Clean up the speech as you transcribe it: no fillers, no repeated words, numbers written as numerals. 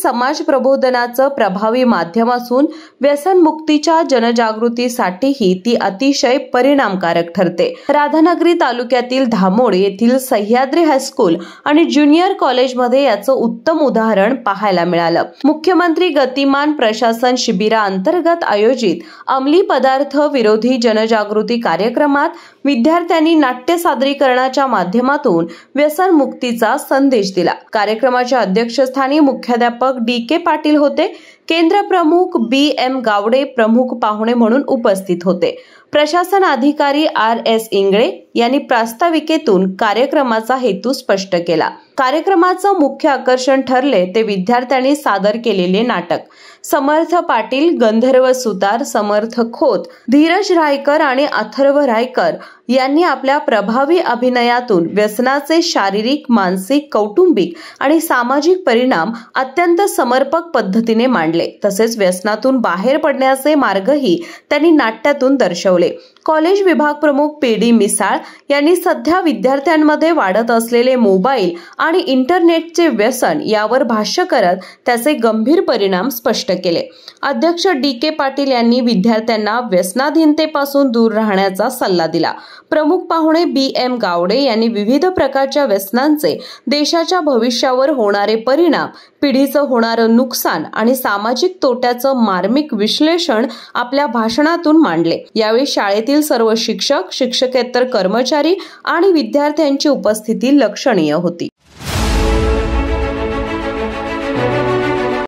समाज प्रबोधनाचं प्रभावी माध्यम असून व्यसनमुक्तीच्या जनजागृतीसाठीही ती अतिशय परिणामकारक ठरते। राधानगरी तालुक्यातील धामोड येथील सह्याद्री हायस्कूल आणि ज्युनियर कॉलेजमध्ये याचं उत्तम उदाहरण पाहायला मिळालं। मुख्यमंत्री गतिमान प्रशासन शिबिराअंतर्गत आयोजित अंमली पदार्थ विरोधी जनजागृती कार्यक्रमात विद्यार्थ्यांनी नाट्य सादरीकरणाच्या माध्यमातून व्यसनमुक्तीचा संदेश दिला। कार्यक्रमाच्या अध्यक्षस्थानी मुख्याध्यापक DK पाटील होते। केंद्र प्रमुख BM गावडे प्रमुख पाहुणे म्हणून उपस्थित होते। प्रशासन अधिकारी RS इंगळे यांनी प्रास्ताविकेतून कार्यक्रमाचा हेतू स्पष्ट केला। कार्यक्रमाचं मुख्य आकर्षण ठरले ते विद्यार्थ्यांनी सादर केलेले नाटक। समर्थ पाटील, गंधर्व सुतार, समर्थ खोत, धीरज रायकर आणि अथर्व रायकर यांनी आपल्या प्रभावी अभिनयातून व्यसनाचे शारीरिक, मानसिक, कौटुंबिक आणि सामाजिक परिणाम अत्यंत समर्पक पद्धतीने मांडले। तसेच व्यसनातून बाहेर पडण्याचे मार्गही त्यांनी नाट्यातून दर्शवले। कॉलेज विभाग प्रमुख PD मिसाळ यांनी सध्या विद्यार्थ्यांमध्ये वाढत असलेले मोबाईल आणि इंटरनेटचे व्यसन यावर भाष्य करत त्याचे गंभीर परिणाम स्पष्ट केले। अध्यक्ष DK पाटील यांनी विद्यार्थ्यांना व्यसनाधीनतेपासून दूर राहण्याचा सल्ला दिला। प्रमुख पाहुणे BM गावडे यांनी विविध प्रकारच्या व्यसनांचे देशाच्या भविष्यावर होणारे परिणाम, पिढीचं होणारं नुकसान आणि सामाजिक तोट्याचं मार्मिक विश्लेषण आपल्या भाषणातून मांडले। यावेळी शाळेतील सर्व शिक्षक, शिक्षकेतर कर्मचारी आणि विद्यार्थ्यांची उपस्थिती लक्षणीय होती।